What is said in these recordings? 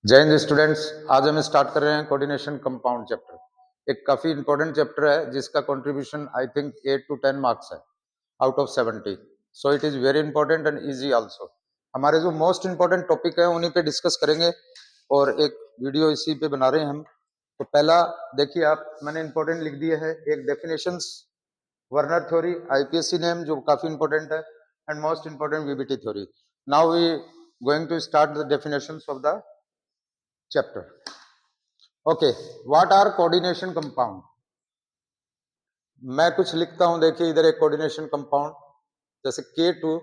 जय हिंद स्टूडेंट्स। आज हम स्टार्ट कर रहे हैं कोऑर्डिनेशन कंपाउंड चैप्टर। एक काफी इंपॉर्टेंट चैप्टर है जिसका contribution I think 8 to 10 marks है out of 70। So it is very important and easy also. हमारे जो मोस्ट इंपॉर्टेंट टॉपिक है उन्हीं पे डिस्कस करेंगे और एक वीडियो इसी पे बना रहे हैं हम। तो पहला देखिए आप, मैंने इंपॉर्टेंट लिख दिया है एक definitions, Werner theory, IUPAC name जो काफी इंपॉर्टेंट है, and most important VBT theory. Now we going to start the definitions of the chapter. Okay, what are coordination compound? मैं कुछ लिखता हूं, देखिए इधर एक कोऑर्डिनेशन कंपाउंड जैसे K2,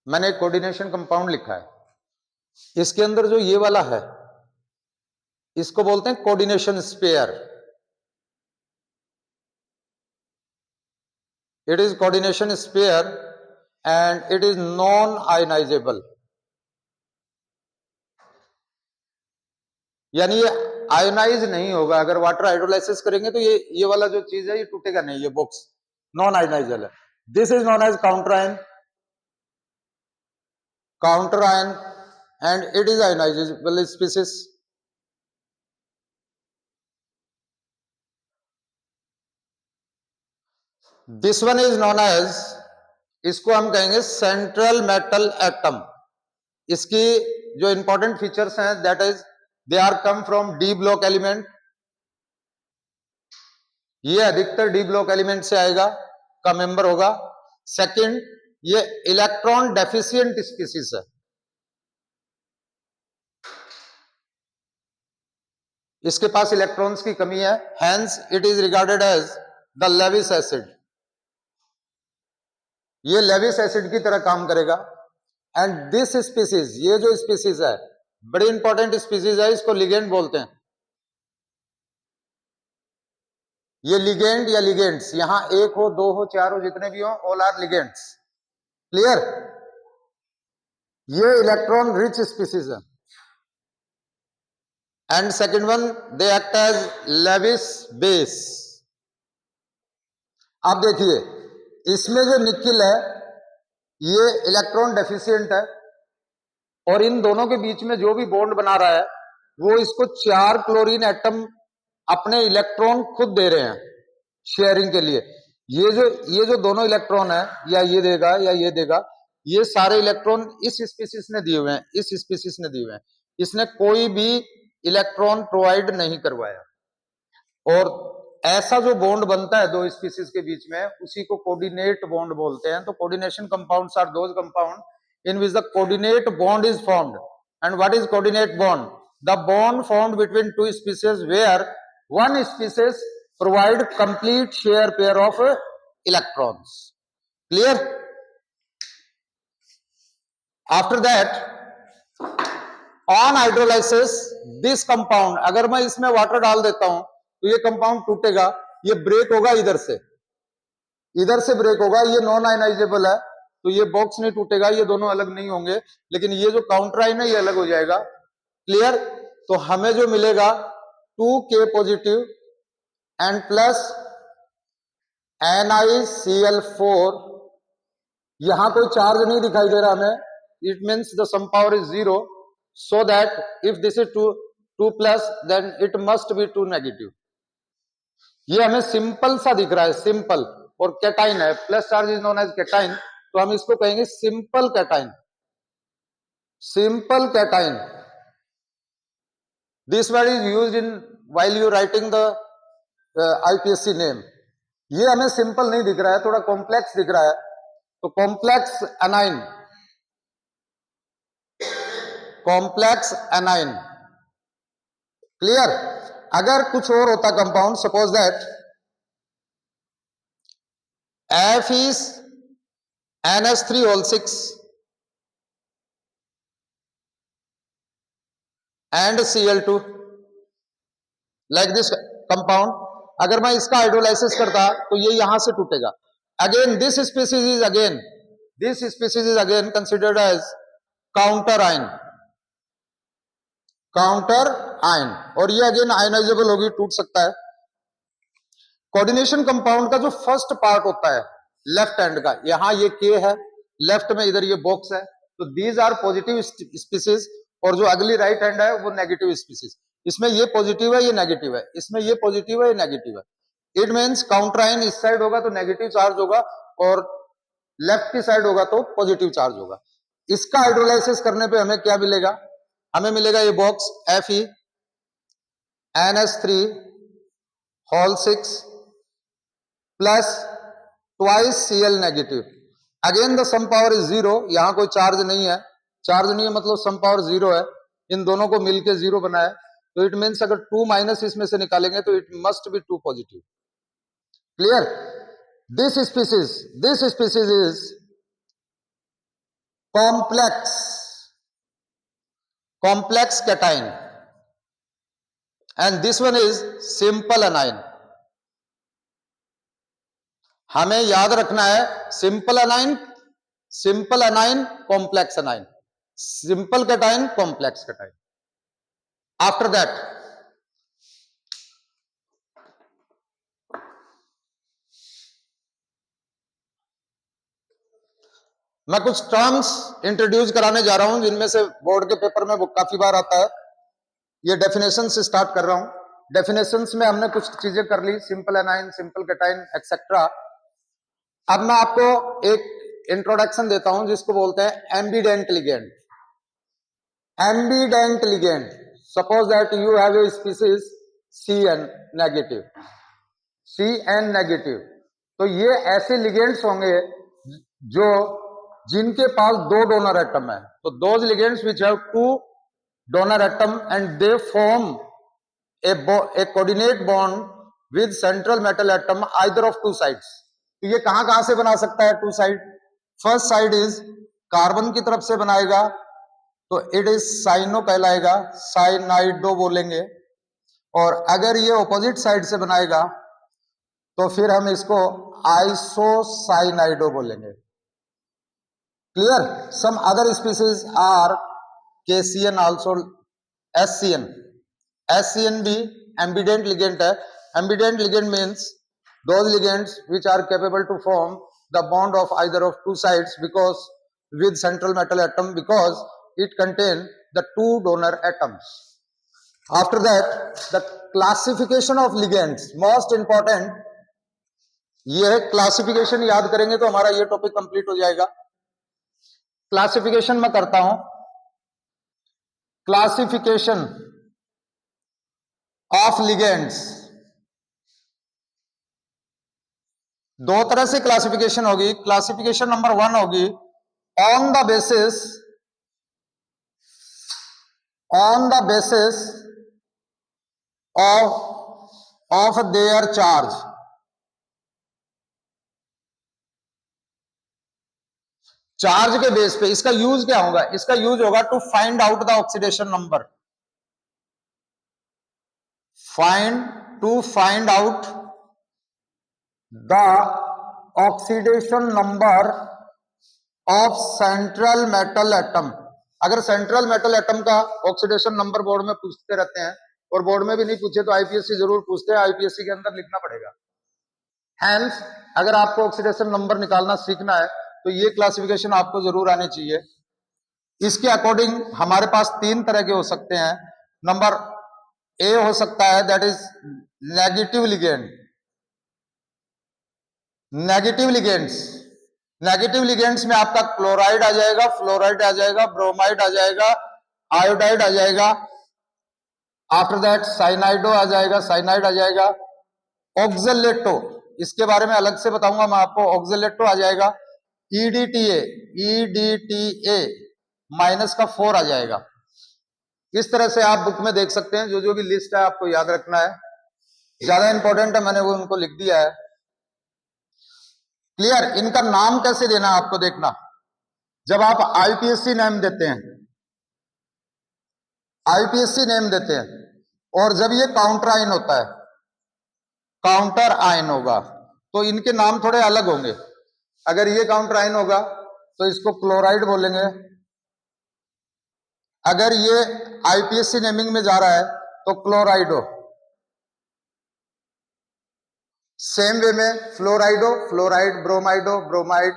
मैंने एक कोऑर्डिनेशन कंपाउंड लिखा है। इसके अंदर जो ये वाला है इसको बोलते हैं coordination sphere. It is coordination sphere and it is non ionizable, यानी ये आयोनाइज नहीं होगा। अगर वाटर हाइड्रोलाइसिस करेंगे तो ये वाला जो चीज है ये टूटेगा नहीं, ये बॉक्स नॉन आयनाइजेबल है। This is known as counter ion, counter ion, and it is ionizable species. This one is known as, इसको हम कहेंगे सेंट्रल मेटल एटम। इसकी जो इंपॉर्टेंट फीचर्स हैं that is they are come from d block element. ये अधिकतर D block element से आएगा, का मेंबर होगा। सेकंड, ये इलेक्ट्रॉन डेफिशिएंट स्पीसीज है। इसके पास इलेक्ट्रॉन्स की कमी है, hence it is regarded as the Lewis acid. ये लेविस एसिड की तरह काम करेगा। एंड दिस स्पीसीज, ये जो स्पीसीज है बड़ी इंपॉर्टेंट स्पीसीज है, इसको लिगेंड बोलते हैं। ये लिगेंड या लिगेंड्स, यहां एक हो, दो हो, चार हो, जितने भी हो, ऑल आर लिगेंड्स। क्लियर? ये इलेक्ट्रॉन रिच स्पीसीज है। And second one, they act as Lewis base. आप देखिए इसमें जो निकिल है ये इलेक्ट्रॉन डेफिशिएंट है, और इन दोनों के बीच में जो भी बॉन्ड बना रहा है वो इसको 4 क्लोरीन एटम अपने इलेक्ट्रॉन खुद दे रहे हैं शेयरिंग के लिए। ये जो दोनों इलेक्ट्रॉन है, या ये देगा या ये देगा, ये सारे इलेक्ट्रॉन इस स्पीसीज ने दिए हुए हैं, इस स्पीसीज ने दिए हुए हैं। इसने कोई भी इलेक्ट्रॉन प्रोवाइड नहीं करवाया। और ऐसा जो बॉन्ड बनता है दो स्पीसीज के बीच में उसी को कोऑर्डिनेट बॉन्ड बोलते हैं। तो coordination compounds are those compound in which the coordinate bond is formed. And what is coordinate bond? The bond formed between two species where one species provide complete share pair of electrons. Clear? After that, on hydrolysis this compound, अगर मैं इसमें water डाल देता हूं तो ये compound टूटेगा, ये ब्रेक होगा, इधर से ब्रेक होगा। ये नॉन आयनाइजेबल है तो ये बॉक्स नहीं टूटेगा, ये दोनों अलग नहीं होंगे, लेकिन ये जो काउंटर आयन है ये अलग हो जाएगा। क्लियर? तो हमें जो मिलेगा 2K positive and plus NiCl4। यहां कोई चार्ज नहीं दिखाई दे रहा हमें, it means the sum power is 0, so that if this is 2 plus then it must be 2 negative. ये हमें सिंपल सा दिख रहा है, सिंपल, और कैटाइन है, plus charge is known as cation, तो हम इसको कहेंगे simple cation. Simple cation, this word is used in while you writing the IUPAC name. ये हमें सिंपल नहीं दिख रहा है, थोड़ा कॉम्प्लेक्स दिख रहा है, तो complex anion, complex anion. Clear? अगर कुछ और होता compound, suppose that F is NH3O6 and Cl2, like this compound, अगर मैं इसका हाइड्रोलाइसिस करता तो ये यहां से टूटेगा। Again this species is again considered as counter ion. Counter ion, और ये अगेन आयनाइजेबल होगी, टूट सकता है। कोऑर्डिनेशन कंपाउंड का जो फर्स्ट पार्ट होता है लेफ्ट हैंड का, यहां ये के है, लेफ्ट में इधर ये बॉक्स है, तो दीज आर पॉजिटिव स्पीसीज, और जो अगली राइट हैंड है वो नेगेटिव स्पीसीज। इसमें ये पॉजिटिव है, ये नेगेटिव है, इसमें ये पॉजिटिव है, ये नेगेटिव है। इट मीन्स काउंटर आयन इस साइड होगा तो नेगेटिव चार्ज होगा, और लेफ्ट की साइड होगा तो पॉजिटिव चार्ज होगा। इसका हाइड्रोलाइसिस करने पे हमें क्या मिलेगा? हमें मिलेगा ये box FeNH3 whole 6 plus twice Cl negative. Again the sum power is 0, यहां कोई चार्ज नहीं है, चार्ज नहीं है मतलब सम पावर 0 है, इन दोनों को मिलके 0 बना है, तो इट मीन्स अगर 2 माइनस इसमें से निकालेंगे तो it must be 2 positive. Clear? This species is complex cation, and this one is simple anion। हमें याद रखना है simple anion complex anion, simple cation complex cation. After that मैं कुछ टर्म्स इंट्रोड्यूस कराने जा रहा हूं जिनमें से बोर्ड के पेपर में वो काफी बार आता है। ये डेफिनेशन से स्टार्ट कर रहा हूं। डेफिनेशंस में हमने कुछ चीजें कर ली, simple anion, simple cation etcetera. अब मैं आपको एक इंट्रोडक्शन देता हूं जिसको बोलते हैं ambient ligand. Ambient ligand, suppose that you have a species CN negative, CN negative, तो ये ऐसे लिगेंड्स होंगे जो जिनके पास 2 डोनर एटम है, तो those ligands which have 2 donor atom and they form A coordinate bond with central metal atom either of 2 sides. तो ये कहां कहां से बना सकता है 2 side? First side is carbon की तरफ से बनाएगा तो इट इज साइनो कहलाएगा, साइनाइडो बोलेंगे, और अगर ये ऑपोजिट साइड से बनाएगा तो फिर हम इसको आइसोसाइनाइडो बोलेंगे। Clear? Some other species are KCN also, SCN भी एम्बिडेंट लिगेंड है। Ambident ligand means those ligands which are capable to form the bond of either of 2 sides because with central metal atom, because it contain the 2 donor atoms. After that the classification of ligands, most important, ये classification याद करेंगे तो हमारा ये topic complete हो जाएगा। Classification मैं करता हूं, क्लासिफिकेशन ऑफ लिगेंड्स। 2 तरह से क्लासिफिकेशन होगी। क्लासिफिकेशन नंबर 1 होगी on the basis of their charge. Charge के बेस पे इसका यूज क्या होगा? इसका यूज होगा to find out the oxidation number, find out the oxidation number of central metal atom. अगर सेंट्रल मेटल एटम का ऑक्सीडेशन नंबर बोर्ड में पूछते रहते हैं, और बोर्ड में भी नहीं पूछे तो आईपीएससी जरूर पूछते हैं, आईपीएससी के अंदर लिखना पड़ेगा। हेंस अगर आपको ऑक्सीडेशन नंबर निकालना सीखना है तो ये क्लासिफिकेशन आपको जरूर आनी चाहिए। इसके अकॉर्डिंग हमारे पास 3 तरह के हो सकते हैं। नंबर ए हो सकता है that is negative ligand. Negative ligands में आपका क्लोराइड आ जाएगा, फ्लोराइड आ जाएगा, ब्रोमाइड आ जाएगा, आयोडाइड आ जाएगा। आफ्टर दैट साइनाइडो आ जाएगा, साइनाइड आ जाएगा। ऑक्जेलेटो, इसके बारे में अलग से बताऊंगा मैं आपको। ऑक्जेलेटो आ जाएगा। EDTA -4 आ जाएगा। इस तरह से आप बुक में देख सकते हैं। जो भी लिस्ट है आपको याद रखना है, ज्यादा इंपॉर्टेंट है, मैंने वो उनको लिख दिया है। क्लियर? इनका नाम कैसे देना है आपको देखना। जब आप आईपीएससी नेम देते हैं, और जब ये काउंटर आयन होता है, काउंटर आयन होगा तो इनके नाम थोड़े अलग होंगे। अगर ये काउंटर आयन होगा तो इसको क्लोराइड बोलेंगे, अगर ये आईपीएससी नेमिंग में जा रहा है तो क्लोराइडो, सेम वे में fluorido, fluoride, bromido, bromide,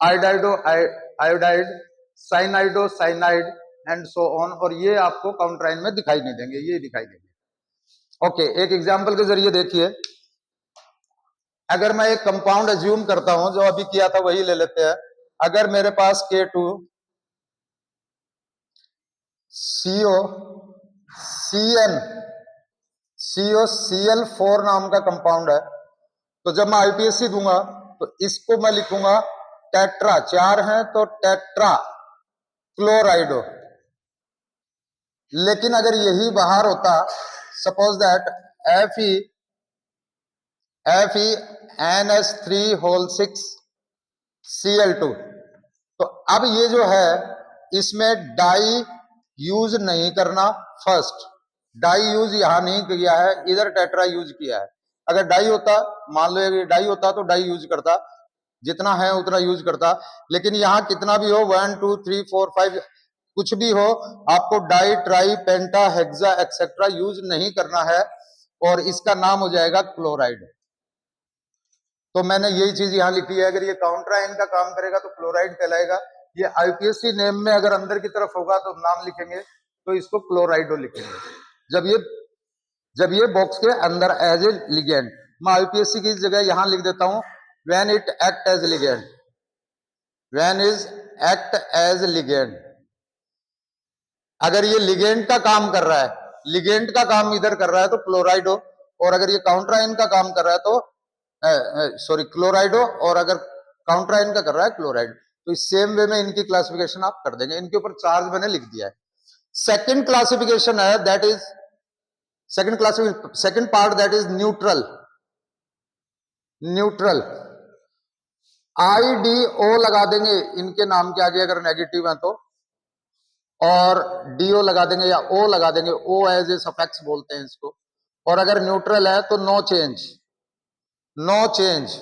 iodido, iodide, cyanido, cyanide and so on. और ये आपको काउंटराइन में दिखाई नहीं देंगे, ये दिखाई देंगे। ओके, एक एग्जांपल के जरिए देखिए, अगर मैं एक कंपाउंड अज्यूम करता हूं, जो अभी किया था वही ले लेते हैं। अगर मेरे पास K2 CO CN COCl4 नाम का कंपाउंड है, तो जब मैं आईपीएससी दूंगा तो इसको मैं लिखूंगा टेट्रा, चार हैं तो टेट्रा क्लोराइडो। लेकिन अगर यही बाहर होता, सपोज दैट FeNH3 6Cl2, तो अब ये जो है इसमें डाई यूज नहीं करना। फर्स्ट, डाई यूज यहां नहीं किया है, इधर टेट्रा यूज किया है। अगर डाई होता, मान लो ये डाई होता तो डाई यूज करता, जितना है उतना यूज करता। लेकिन यहां कितना भी हो, 1 2 3 4 5 कुछ भी हो, आपको डाई, ट्राई, पेंटा, हेक्सा एक्सेट्रा यूज नहीं करना है, और इसका नाम हो जाएगा क्लोराइड। तो मैंने यही चीज यहां लिखी है, अगर ये काउंटराइन का काम करेगा तो क्लोराइड कहलाएगा। ये आईपीएससी नेम में अगर अंदर की तरफ होगा तो नाम लिखेंगे तो इसको क्लोराइडो लिखेंगे। जब ये बॉक्स के अंदर एज ए लिगेंड, मैं आईपीएससी की जगह यहां लिख देता हूं when it act as ligand, when is act as ligand. अगर ये लिगेंड का काम कर रहा है, लिगेंड का काम इधर कर रहा है तो क्लोराइडो, और अगर ये काउंटराइन का काम कर रहा है तो क्लोराइडो, और अगर काउंटराइन का कर रहा है क्लोराइड। तो इस सेम वे में इनकी क्लासिफिकेशन आप कर देंगे। इनके ऊपर चार्ज मैंने लिख दिया है। सेकंड क्लासिफिकेशन है, that is second part, that is neutral. Neutral IDO लगा देंगे इनके नाम के आगे अगर नेगेटिव है तो, और DO लगा देंगे या O लगा देंगे, O एज ए सफिक्स बोलते हैं इसको। और अगर न्यूट्रल है तो no change, no change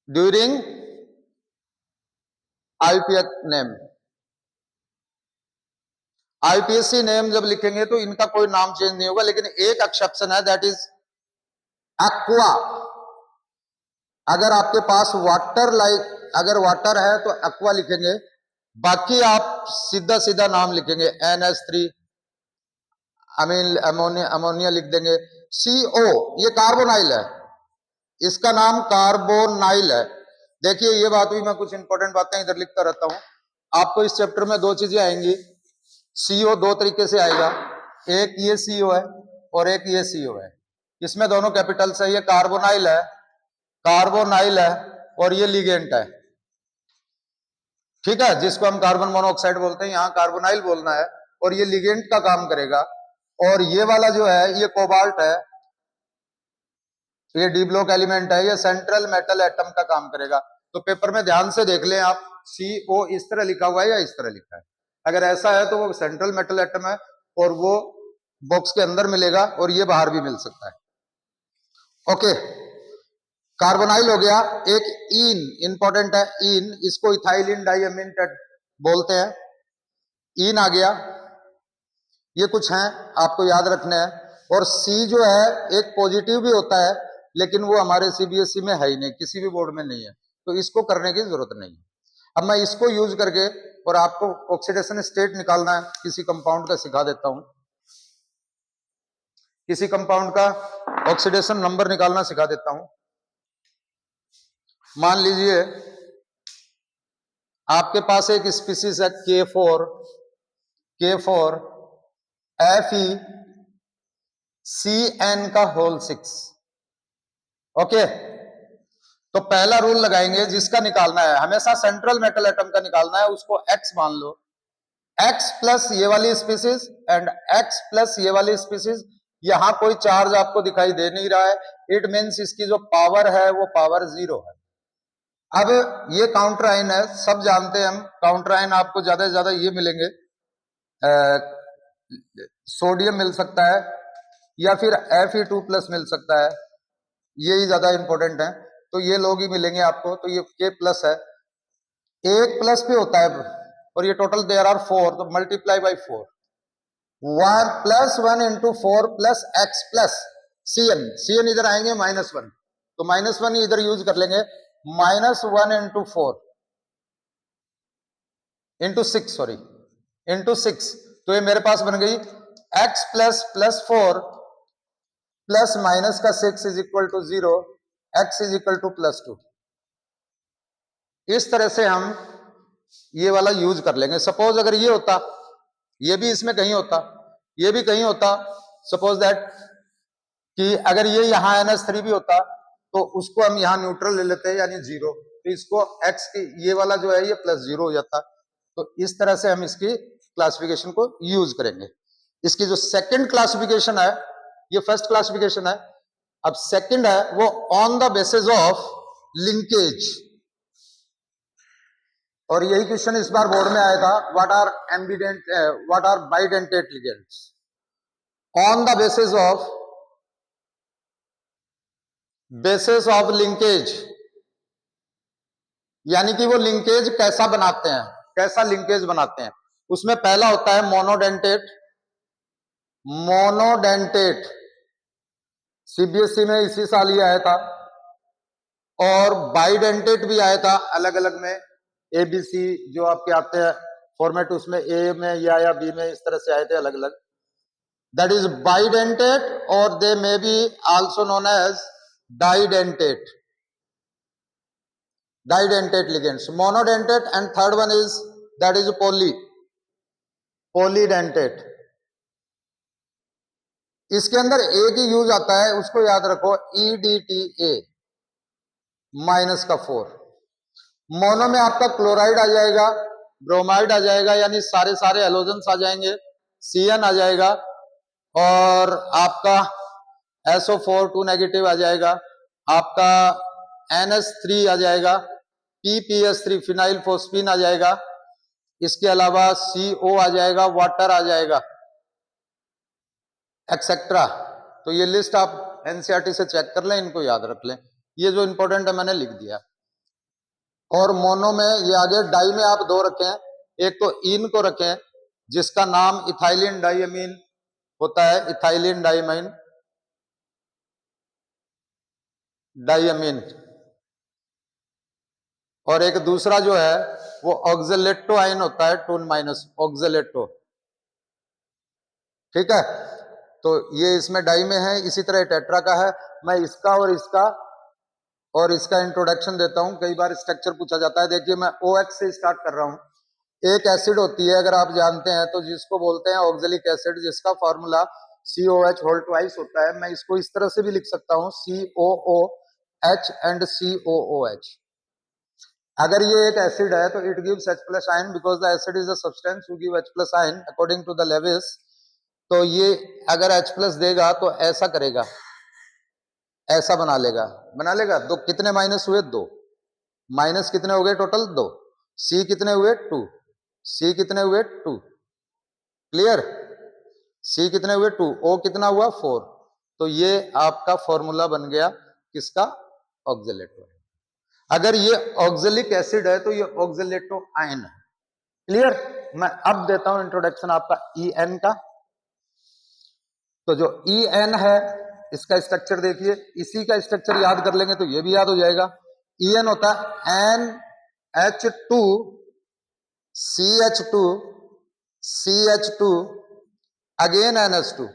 during IUPAC name. IUPAC name जब लिखेंगे तो इनका कोई नाम चेंज नहीं होगा, लेकिन एक एक्सेप्शन है, दैट इज एक्वा। अगर आपके पास वाटर अगर वाटर है तो एक्वा लिखेंगे, बाकी आप सीधा सीधा नाम लिखेंगे NH3, अमोनिया लिख देंगे। CO ये कार्बोनाइल है, इसका नाम कार्बोनाइल है। देखिए ये बात भी, मैं कुछ इंपॉर्टेंट बातें इधर लिखता रहता हूं। आपको इस चैप्टर में दो चीजें आएंगी। CO दो तरीके से आएगा, एक ये CO है और एक ये CO है। इसमें दोनों कैपिटल से, ये कार्बोनाइल है, कार्बोनाइल है, और ये लिगेंट है, ठीक है, जिसको हम कार्बन मोनोऑक्साइड बोलते हैं, यहां कार्बोनाइल बोलना है, और ये लिगेंट का काम करेगा। और ये वाला जो है ये कोबाल्ट है, ये डी ब्लॉक एलिमेंट है, ये सेंट्रल मेटल एटम का काम करेगा। तो पेपर में ध्यान से देख लें आप, CO इस तरह लिखा हुआ है या इस तरह लिखा है। अगर ऐसा है तो वो सेंट्रल मेटल एटम है, और वो बॉक्स के अंदर मिलेगा, और ये बाहर भी मिल सकता है। ओके, कार्बोनाइल हो गया। एक इन इंपॉर्टेंट है, इन, इसको इथाइलिन डाइअमीन बोलते हैं, इन आ गया। ये कुछ हैं आपको याद रखने हैं। और C जो है एक पॉजिटिव भी होता है, लेकिन वो हमारे CBSE में है ही नहीं, किसी भी बोर्ड में नहीं है, तो इसको करने की जरूरत नहीं है। अब मैं इसको यूज करके, और आपको ऑक्सीडेशन स्टेट निकालना है किसी कंपाउंड का, सिखा देता हूं। किसी कंपाउंड का ऑक्सीडेशन नंबर निकालना सिखा देता हूं। मान लीजिए आपके पास एक स्पीसीज है K4 FeCN का होल 6। ओके, तो पहला रूल लगाएंगे, जिसका निकालना है हमेशा सेंट्रल मेटल एटम का निकालना है, उसको X मान लो। X प्लस ये वाली स्पीसीज एंड X प्लस ये वाली स्पीसीज, यहां कोई चार्ज आपको दिखाई दे नहीं रहा है, इट मीन्स इसकी जो पावर है वो पावर 0 है। अब ये काउंटर आइन है, सब जानते हैं हम, काउंटर आइन आपको ज्यादा से ज्यादा ये मिलेंगे, सोडियम मिल सकता है, या फिर Fe2 प्लस मिल सकता है, यही ज्यादा इंपॉर्टेंट है। तो ये लोग ही मिलेंगे आपको। तो ये K प्लस है, एक प्लस पे होता है और ये टोटल देयर आर 4, तो multiply by 4, 1 plus 1 into 4 plus x plus C N इधर आएंगे -1, तो -1 इधर यूज कर लेंगे, -1 इंटू 4 इंटू 6, सॉरी इंटू 6, तो ये मेरे पास बन गई x plus plus 4 plus minus का 6 is equal to 0, x is equal to +2। इस तरह से हम ये वाला यूज कर लेंगे। सपोज अगर ये होता, ये भी इसमें कहीं होता, ये भी कहीं होता, सपोज दैट कि अगर ये यहां NH3 भी होता तो उसको हम यहां न्यूट्रल ले लेते हैं यानी 0, तो इसको x की ये वाला जो है ये +0 हो जाता। तो इस तरह से हम इसकी क्लासिफिकेशन को यूज करेंगे। इसकी जो सेकंड क्लासिफिकेशन है, ये फर्स्ट क्लासिफिकेशन है, अब सेकंड है वो on the basis of linkage, और यही क्वेश्चन इस बार बोर्ड में आया था, what are bidentate ligands on the basis of linkage, यानी कि वो लिंकेज कैसा बनाते हैं, कैसा लिंकेज बनाते हैं। उसमें पहला होता है मोनोडेंटेट, सीबीएसई में इसी साल ही आया था, और बाइडेंटेट भी आया था अलग अलग में, एबीसी जो आपके आते हैं फॉर्मेट, उसमें ए में या बी में, इस तरह से आए थे अलग अलग। दैट इज बाइडेंटेट, और they may be also known as didentate ligands, monodentate, and third one is that is polydentate। इसके अंदर एक ही यूज आता है, उसको याद रखो, EDTA -4। मोनो में आपका क्लोराइड आ जाएगा, ब्रोमाइड आ जाएगा, यानी सारे हेलोजेंस आ जाएंगे, CN आ जाएगा, और आपका SO4 2 नेगेटिव आ जाएगा, आपका NH3 आ जाएगा, PPS3 फिनाइल फोस्फीन आ जाएगा, इसके अलावा CO आ जाएगा, वाटर आ जाएगा, एक्सेट्रा। तो ये लिस्ट आप एनसीईआरटी से चेक कर लें, इनको याद रख लें, ये जो इंपॉर्टेंट है मैंने लिख दिया। और मोनो में ये आगे डाई में आप दो रखें, एक तो इन को रखें जिसका नाम इथाइलिन डाइअमीन होता है, इथाइलिन डाइअमीन, और एक दूसरा जो है वो ऑक्जेलेटो आइन होता है, 2- ऑक्जेलेटो, ठीक है। तो ये इसमें डाई में है, इसी तरह टेट्रा का है। मैं इसका और इसका इंट्रोडक्शन देता हूं, कई बार स्ट्रक्चर पूछा जाता है। देखिए मैं OX से स्टार्ट कर रहा हूं। एक एसिड होती है, अगर आप जानते हैं तो, जिसको बोलते हैं ऑक्जेलिक एसिड, जिसका फॉर्मूला COH होल ट्वाइस होता है। मैं इसको इस तरह से भी लिख सकता हूं, COOH एंड COOH। अगर ये एक एसिड है तो it gives H+ ion, because the acid is a substance who give H+ ion according to the Lewis. तो ये अगर H+ देगा तो ऐसा करेगा, ऐसा बना लेगा। तो कितने माइनस हुए? 2 माइनस कितने हो गए टोटल? 2। C कितने हुए? 2। C कितने हुए? 2। क्लियर? C कितने हुए? 2। O कितना हुआ? 4। तो ये आपका फॉर्मूला बन गया किसका? ऑक्जेलेटो। अगर ये ऑक्जेलिक एसिड है तो ये ऑक्जेलेटो आयन है। क्लियर? मैं अब देता हूं इंट्रोडक्शन आपका EN का। तो जो EN है इसका स्ट्रक्चर देखिए, इसी का स्ट्रक्चर याद कर लेंगे तो ये भी याद हो जाएगा। EN होता है NH2 CH2 अगेन NH2,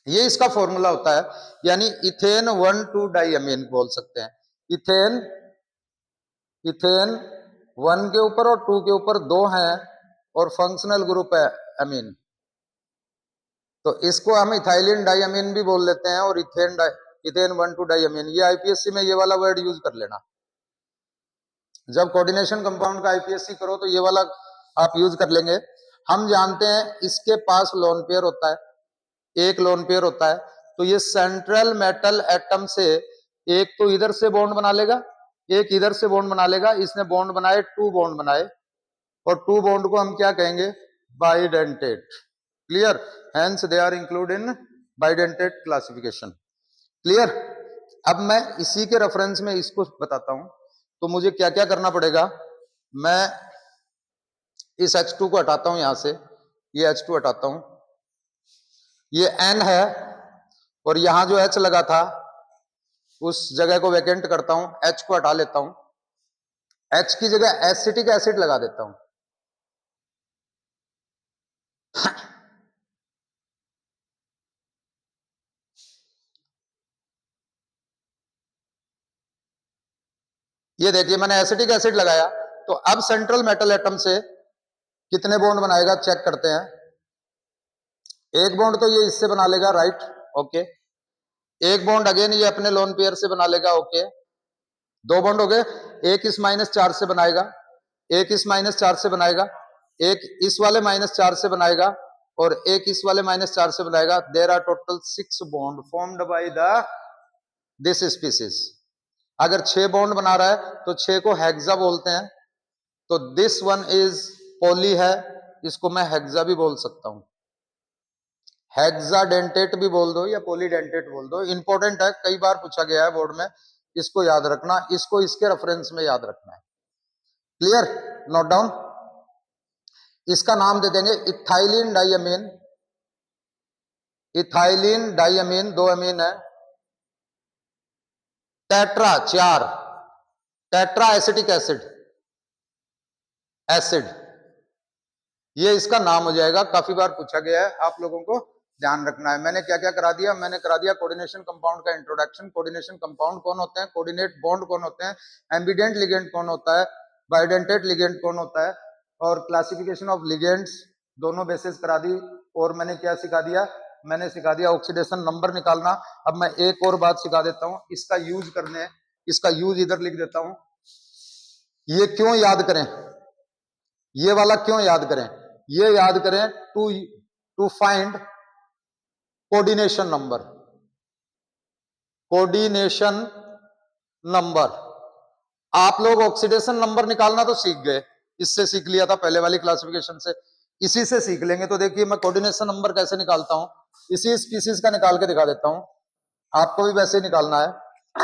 ये इसका फॉर्मूला होता है। यानी इथेन 1,2 डाइअमीन बोल सकते हैं। इथेन 1 के ऊपर और 2 के ऊपर 2 हैं, और फंक्शनल ग्रुप है अमीन, तो इसको हम इथाइलिन डाइअमीन भी बोल लेते हैं, और इथेन 1,2 डाइअमीन। ये आईपीएससी में ये वाला वर्ड यूज कर लेना। जब कोऑर्डिनेशन कंपाउंड का आईपीएससी करो तो ये वाला आप यूज कर लेंगे। हम जानते हैं इसके पास लोन पेयर होता है, एक लोन पेयर होता है। तो ये सेंट्रल मेटल एटम से एक तो इधर से बॉन्ड बना लेगा, एक इधर से बॉन्ड बना लेगा। इसने बॉन्ड बनाए, 2 बॉन्ड बनाए, और 2 बॉन्ड को हम क्या कहेंगे? Bidentate. Clear? Hence they are include in bidentate classification. Clear? अब मैं इसी के रेफरेंस में इसको बताता हूं। तो मुझे क्या क्या करना पड़ेगा? मैं इस H2 को हटाता हूं यहां से, ये H2 हटाता हूं, ये N है, और यहां जो H लगा था उस जगह को वैकेंट करता हूं, H को हटा लेता हूं, H की जगह एसिटिक एसिड लगा देता हूं। ये देखिए मैंने एसिटिक एसिड लगाया, तो अब सेंट्रल मेटल एटम से कितने बॉन्ड बनाएगा चेक करते हैं। एक बॉन्ड तो ये इससे बना लेगा, राइट, ओके। एक बॉन्ड अगेन ये अपने लोन पेयर से बना लेगा, ओके। दो बॉन्ड हो गए, एक इस -4 से बनाएगा, एक इस -4 से बनाएगा, एक इस वाले -4 से बनाएगा, और एक इस वाले -4 से बनाएगा। There are total 6 bond formed by the this species. अगर 6 बॉन्ड बना रहा है तो 6 को हेक्सा बोलते हैं। तो दिस वन इज पॉली है, इसको मैं हेक्सा भी बोल सकता हूं, हेक्साडेंटेट भी बोल दो या पॉलीडेंटेट बोल दो। इंपॉर्टेंट है, कई बार पूछा गया है बोर्ड में, इसको याद रखना, इसको इसके रेफरेंस में याद रखना है। Clear, note down. इसका नाम दे देंगे इथाइलिन डाइअमीन, इथाइलिन डाइअमीन, 2 अमीन है, tetra 4, tetra acetic acid, acid, ये इसका नाम हो जाएगा। काफी बार पूछा गया है, आप लोगों को ध्यान रखना है। मैंने क्या क्या करा दिया, मैंने करा दिया कोऑर्डिनेशन कंपाउंड का इंट्रोडक्शन, कोऑर्डिनेशन कंपाउंड कौन होते हैं, कोऑर्डिनेट बॉन्ड कौन होते हैं, एम्बिडेंट लिगेंड कौन होता है, बाइडेंटेट लिगेंड कौन होता है, और क्लासिफिकेशन ऑफ लिगेंड्स, दोनों बेसिस करा दी। और मैंने क्या सिखा दिया, मैंने सिखा दिया ऑक्सीडेशन नंबर निकालना। अब मैं एक और बात सिखा देता हूं, इसका यूज करने, इसका यूज इधर लिख देता हूं। ये क्यों याद करें, ये वाला क्यों याद करें, ये याद करें to find coordination number, coordination number. आप लोग ऑक्सीडेशन नंबर निकालना तो सीख गए, इससे सीख लिया था पहले वाली क्लासिफिकेशन से, इसी से सीख लेंगे। तो देखिए मैं कोऑर्डिनेशन नंबर कैसे निकालता हूं, इसी स्पीसीज का निकाल के दिखा देता हूं, आपको भी वैसे ही निकालना है।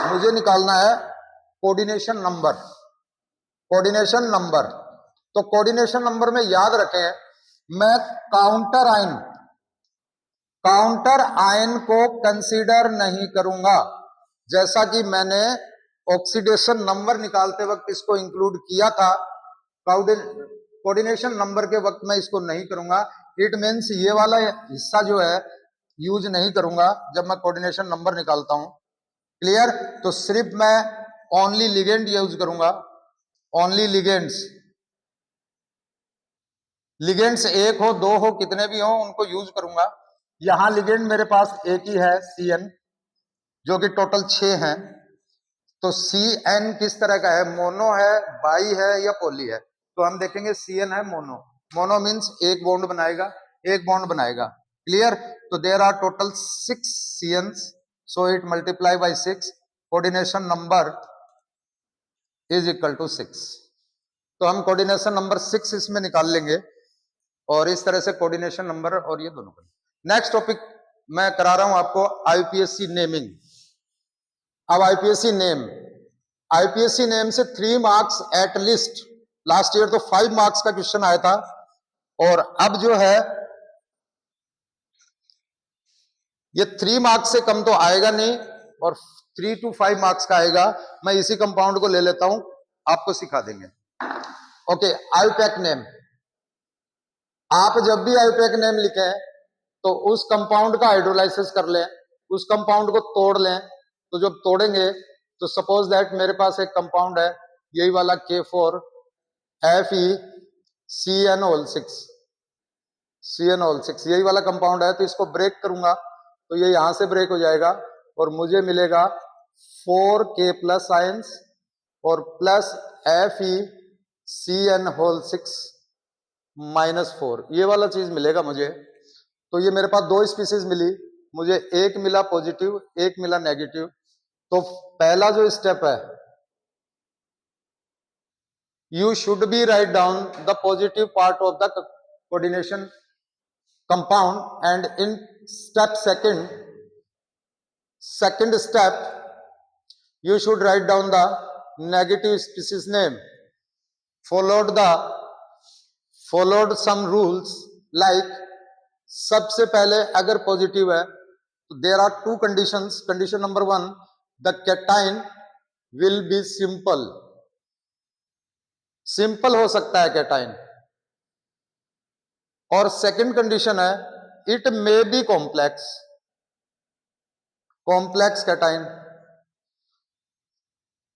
मुझे निकालना है कोऑर्डिनेशन नंबर, कोऑर्डिनेशन नंबर। तो कोऑर्डिनेशन नंबर में याद रखें, मैं काउंटर आयन, काउंटर आयन को कंसीडर नहीं करूंगा, जैसा कि मैंने ऑक्सीडेशन नंबर निकालते वक्त इसको इंक्लूड किया था। कोऑर्डिनेशन नंबर के वक्त मैं इसको नहीं करूंगा। इट मींस ये वाला हिस्सा जो है यूज नहीं करूंगा जब मैं कोऑर्डिनेशन नंबर निकालता हूं। क्लियर, तो सिर्फ मैं ओनली लिगेंड यूज करूंगा, ओनली लिगेंड्स, लिगेंड्स एक हो, दो हो, कितने भी हो, उनको यूज करूंगा। यहां लिगेंड मेरे पास एक ही है, CN, जो कि टोटल 6 हैं। तो CN किस तरह का है, मोनो है, बाई है या पॉली है। तो हम देखेंगे CN है मोनो, मोनो मीन्स एक बॉन्ड बनाएगा, एक बॉन्ड बनाएगा। क्लियर, तो there are total 6 CNs, so it multiply by 6, coordination number is equal to 6। तो हम कोऑर्डिनेशन नंबर 6 इसमें निकाल लेंगे, और इस तरह से कोऑर्डिनेशन नंबर और ये दोनों। नेक्स्ट टॉपिक मैं करा रहा हूं आपको IPSC नेमिंग। अब IPSC नेम, IPSC नेम से 3 marks at least, last year तो 5 मार्क्स का क्वेश्चन आया था, और अब जो है ये 3 मार्क्स से कम तो आएगा नहीं, और 3 to 5 मार्क्स का आएगा। मैं इसी कंपाउंड को ले लेता हूं, आपको सिखा देंगे। ओके, आईपैक नेम, आप जब भी आईपैक नेम लिखें तो उस कंपाउंड का हाइड्रोलाइसिस कर लें, उस कंपाउंड को तोड़ लें। तो जब तोड़ेंगे तो सपोज दैट मेरे पास एक कंपाउंड है, यही वाला K4FeCnO6, CnO6 यही वाला कंपाउंड है। तो इसको ब्रेक करूंगा तो ये यहां से ब्रेक हो जाएगा, और मुझे मिलेगा 4K+ आयंस और प्लस FeCnO6 -4, ये वाला चीज मिलेगा मुझे। तो ये मेरे पास 2 स्पीसीज मिली, मुझे एक मिला पॉजिटिव, एक मिला नेगेटिव। तो पहला जो स्टेप है, you should be write down the positive part of the coordination compound, and in step second step you should write down the negative species name followed followed some rules like, सबसे पहले अगर positive है तो there are two conditions. Condition number 1, the cation will be simple. Simple हो सकता है cation. और second condition है it may be complex. Complex cation.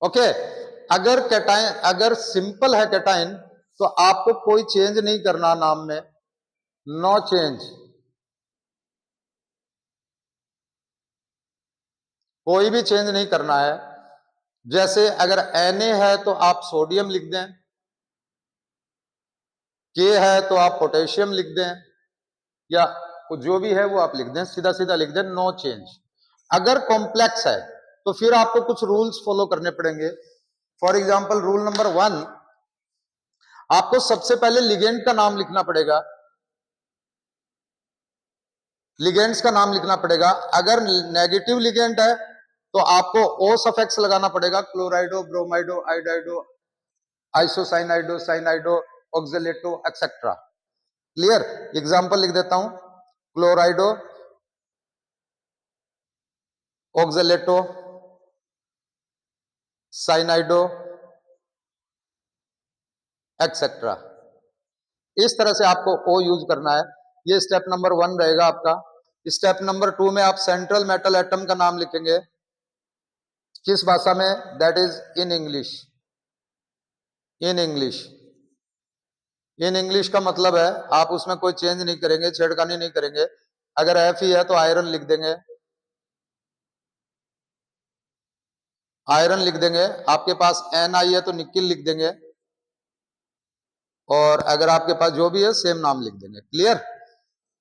Okay. अगर कैटाइन, अगर सिंपल है कैटाइन तो आपको कोई चेंज नहीं करना नाम में. No change. कोई भी चेंज नहीं करना है. जैसे अगर Na है तो आप सोडियम लिख दें, K है तो आप पोटेशियम लिख दें, या जो भी है वो आप लिख दें, सीधा सीधा लिख दें, नो चेंज. अगर कॉम्प्लेक्स है तो फिर आपको कुछ रूल्स फॉलो करने पड़ेंगे. फॉर एग्जाम्पल रूल नंबर 1, आपको सबसे पहले लिगेंड का नाम लिखना पड़ेगा. लिगेंड्स का नाम लिखना पड़ेगा. अगर नेगेटिव लिगेंड है तो आपको ओ सफिक्स लगाना पड़ेगा. क्लोराइडो, ब्रोमाइडो, आइडाइडो, आइसोसाइनाइडो, साइनाइडो, ऑक्जेलेटो, एक्सेट्रा. क्लियर. एग्जाम्पल लिख देता हूं. क्लोराइडो, ऑक्जेलेटो, साइनाइडो, एक्सेट्रा. इस तरह से आपको ओ यूज करना है. ये स्टेप नंबर 1 रहेगा आपका. स्टेप नंबर 2 में आप सेंट्रल मेटल एटम का नाम लिखेंगे. किस भाषा में? That is in English. In English. In English का मतलब है आप उसमें कोई चेंज नहीं करेंगे, छेड़खानी नहीं करेंगे. अगर एफ ही है तो आयरन लिख देंगे. आयरन लिख देंगे. आपके पास Ni है तो निकिल लिख देंगे. और अगर आपके पास जो भी है सेम नाम लिख देंगे. क्लियर.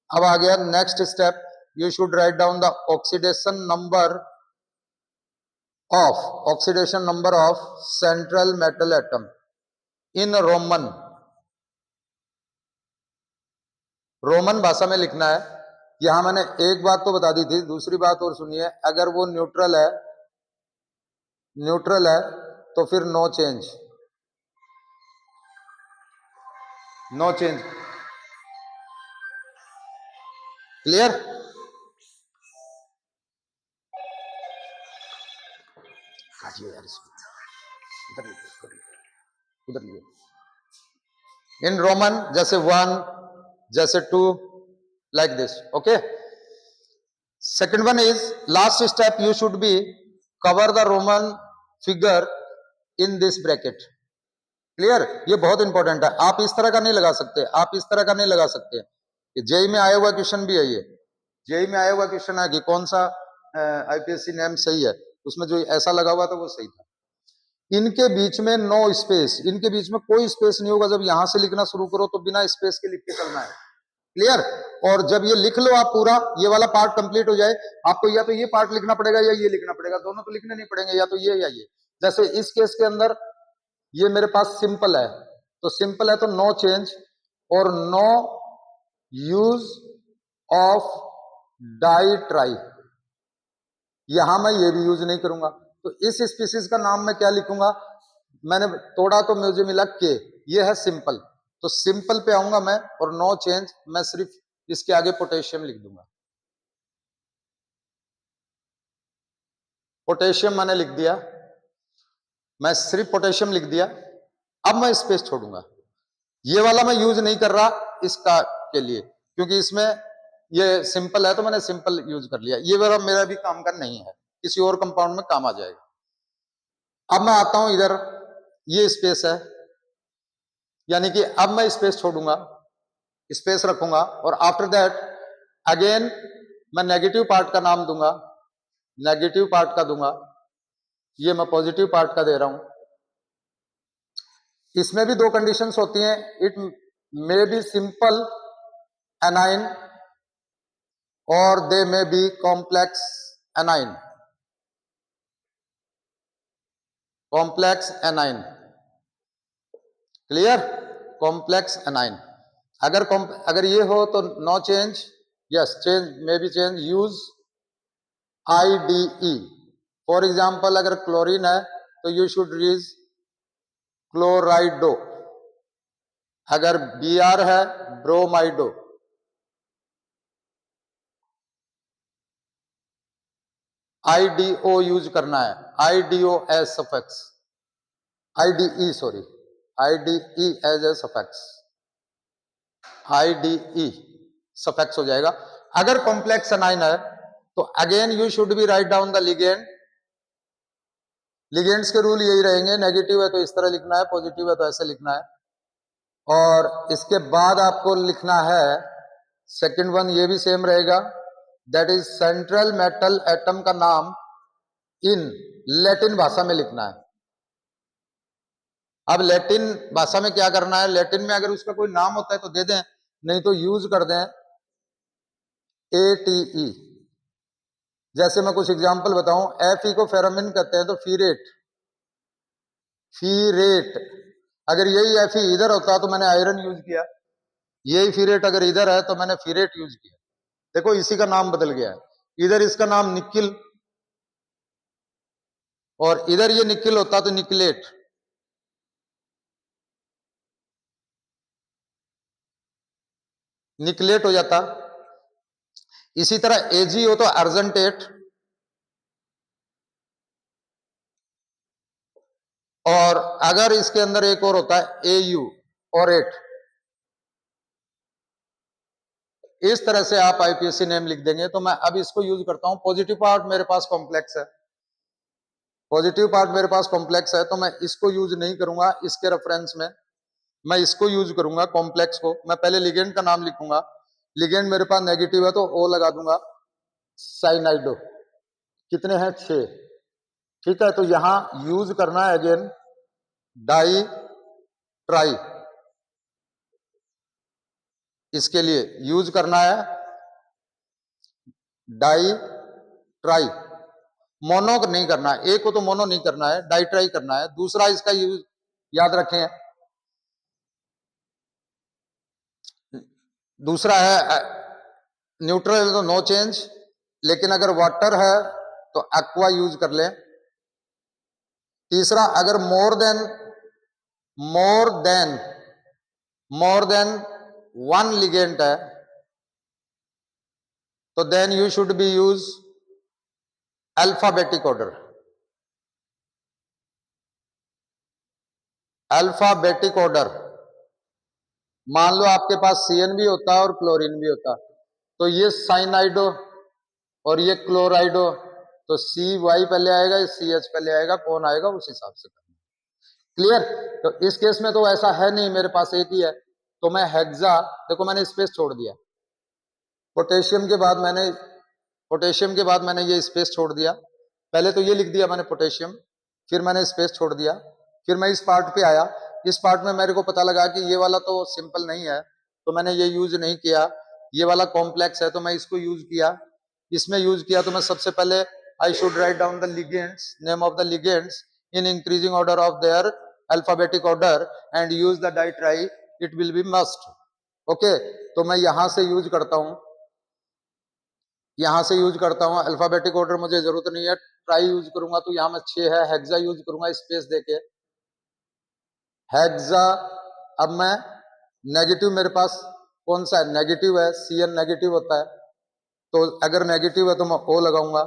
अब आ गया next step. You should write down the oxidation number of central metal atom in Roman. Roman भाषा में लिखना है. यहां मैंने एक बात तो बता दी थी, दूसरी बात और सुनिए. अगर वो न्यूट्रल है तो फिर no change. No change. Clear. यार उधर इन रोमन जैसे 1, जैसे 2, like this. Okay. Second one is last step. You should be cover the Roman figure in this bracket. Clear. ये बहुत इंपॉर्टेंट है. आप इस तरह का नहीं लगा सकते. आप इस तरह का नहीं लगा सकते. जेई में आया हुआ क्वेश्चन भी है. ये जेई में आया हुआ क्वेश्चन है कि कौन सा आईपीएससी नेम सही है. उसमें जो ऐसा लगा हुआ था वो सही था. इनके बीच में नो स्पेस. इनके बीच में कोई स्पेस नहीं होगा. जब यहां से लिखना शुरू करो तो बिना स्पेस के लिख के चलना है. क्लियर. और जब ये लिख लो आप पूरा, ये वाला पार्ट कंप्लीट हो जाए, आपको या तो ये पार्ट लिखना पड़ेगा या ये लिखना पड़ेगा. दोनों तो लिखने नहीं पड़ेंगे, या तो ये या ये. जैसे इस केस के अंदर ये मेरे पास सिंपल है, तो सिंपल है तो नो चेंज और no use of di tri. यहां मैं ये भी यूज नहीं करूंगा. तो इस स्पीसीज का नाम मैं क्या लिखूंगा? मैंने तोड़ा तो मुझे मिला के. ये है सिंपल. तो सिंपल पे आऊंगा मैं और नो चेंज. मैं सिर्फ इसके आगे पोटेशियम लिख दूंगा. पोटेशियम मैंने लिख दिया. मैं सिर्फ पोटेशियम लिख दिया. अब मैं स्पेस छोड़ूंगा. ये वाला मैं यूज नहीं कर रहा इसका के लिए, क्योंकि इसमें ये सिंपल है तो मैंने सिंपल यूज कर लिया. ये मेरा भी काम का नहीं है, किसी और कंपाउंड में काम आ जाएगा. अब मैं आता हूं इधर. ये स्पेस है, यानी कि अब मैं स्पेस छोड़ूंगा, स्पेस रखूंगा. और आफ्टर दैट अगेन मैं नेगेटिव पार्ट का नाम दूंगा. नेगेटिव पार्ट का दूंगा. ये मैं पॉजिटिव पार्ट का दे रहा हूं. इसमें भी दो कंडीशंस होती हैं. It may be simple anion और they may be complex anion. Complex anion. Clear. Complex anion. अगर ये हो तो no change. Yes, change may be change. Use IDE. For example अगर क्लोरीन है तो यू शुड यूज क्लोराइडो. अगर Br है ब्रोमाइडो, IDO यूज करना है, IDO as suffix, IDE sorry, IDE as a suffix, IDE suffix हो जाएगा। अगर कॉम्प्लेक्स एनाइन है तो again you should be write down the ligand. Ligands के रूल यही रहेंगे, नेगेटिव है तो इस तरह लिखना है, पॉजिटिव है तो ऐसे लिखना है। और इसके बाद आपको लिखना है सेकंड वन, ये भी सेम रहेगा, that is central metal atom का नाम इन लैटिन भाषा में लिखना है। अब लैटिन भाषा में क्या करना है, लैटिन में अगर उसका कोई नाम होता है तो दे दें, नहीं तो यूज कर दें ATE। जैसे मैं कुछ एग्जांपल बताऊं, Fe को फेरामिन कहते हैं तो फीरेट, फीरेट। अगर यही Fe इधर होता तो मैंने आयरन यूज किया, यही फीरेट अगर इधर है तो मैंने फीरेट यूज किया। देखो इसी का नाम बदल गया है, इधर इसका नाम निकिल और इधर ये निकिल होता तो निकलेट। निकलेट हो जाता। इसी तरह Ag हो तो अर्जेंटेट, और अगर इसके अंदर एक और होता है AU ऑरेट। इस तरह से आप IPSC नेम लिख देंगे। तो मैं अब इसको यूज करता हूं, पॉजिटिव पार्ट मेरे पास कॉम्प्लेक्स है, पॉजिटिव पार्ट मेरे पास कॉम्प्लेक्स है तो मैं इसको यूज नहीं करूंगा, इसके रेफरेंस में मैं इसको यूज करूंगा कॉम्प्लेक्स को। मैं पहले लिगेंड का नाम लिखूंगा, लिगेंड मेरे पास नेगेटिव है तो O लगा दूंगा, साइनाइडो। कितने हैं 6, ठीक है। तो यहां यूज करना है अगेन डाई ट्राई, इसके लिए यूज करना है डाई ट्राई, मोनो नहीं करना है, एक को तो मोनो नहीं करना है, डाई ट्राई करना है। दूसरा इसका यूज याद रखें, दूसरा है न्यूट्रल तो नो चेंज, लेकिन अगर वाटर है तो एक्वा यूज कर लें। तीसरा अगर मोर देन वन लिगेंट है तो then you should be use alphabetic order, alphabetic order. मान लो आपके पास CN भी होता है और क्लोरीन भी होता, तो ये साइनाइडो और ये क्लोराइडो, तो CY पहले आएगा, CH पहले आएगा, कौन आएगा उस हिसाब से करना। क्लियर। तो इस केस में तो ऐसा है नहीं, मेरे पास एक ही है, तो मैं हेक्सा, देखो मैंने स्पेस छोड़ दिया, पोटेशियम के बाद मैंने ये स्पेस छोड़ दिया। पहले तो ये लिख दिया मैंने पोटेशियम, फिर मैंने स्पेस छोड़ दिया, फिर मैं इस पार्ट पे आया। इस पार्ट में मेरे को पता लगा कि ये वाला तो सिंपल नहीं है, तो मैंने ये यूज नहीं किया। ये वाला कॉम्प्लेक्स है तो मैं इसको यूज किया। इसमें यूज किया तो मैं सबसे पहले I should write down the ligands, name of the ligands in increasing order of their alphabetic order and use the di tri, it will be must. Okay, तो मैं यहां से यूज करता हूं, यहां से यूज करता हूं। अल्फाबेटिक ऑर्डर मुझे जरूरत नहीं है, ट्राई यूज करूंगा तो यहां में 6 है, हेक्सा यूज करूंगा स्पेस देके, हेक्सा। अब मैं नेगेटिव, मेरे पास कौन सा है, नेगेटिव है, CN नेगेटिव होता है, तो अगर नेगेटिव है तो मैं O लगाऊंगा,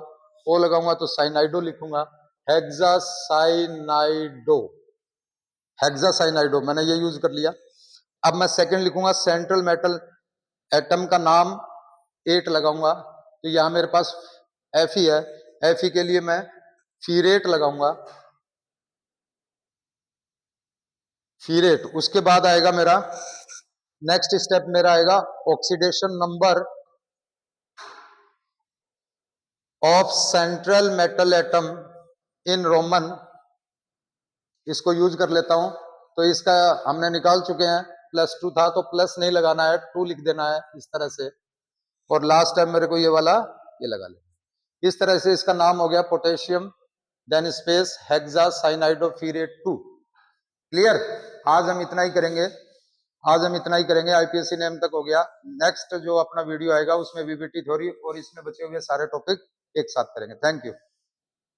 O लगाऊंगा तो साइनाइडो लिखूंगा, हेक्सा साइनाइडो, हेक्सा साइनाइडो मैंने ये यूज कर लिया। अब मैं सेकंड लिखूंगा सेंट्रल मेटल एटम का नाम 8 लगाऊंगा, तो यहां मेरे पास Fe है, Fe के लिए मैं फीरेट लगाऊंगा, फीरेट। उसके बाद आएगा मेरा नेक्स्ट स्टेप, मेरा आएगा oxidation number of central metal atom in Roman, इसको यूज कर लेता हूं। तो इसका हमने निकाल चुके हैं, +2 था तो प्लस नहीं लगाना है, 2 लिख देना है इस तरह से, और लास्ट टाइम मेरे को ये वाला ये लगा ले। इस तरह से इसका नाम हो गया potassium, then space hexa cyanidoferrate 2। Clear. आज हम इतना ही करेंगे, आज हम इतना ही करेंगे, IPSC नेम तक हो गया। नेक्स्ट जो अपना वीडियो आएगा उसमें VBT थ्योरी और इसमें बचे हुए सारे टॉपिक एक साथ करेंगे। Thank you.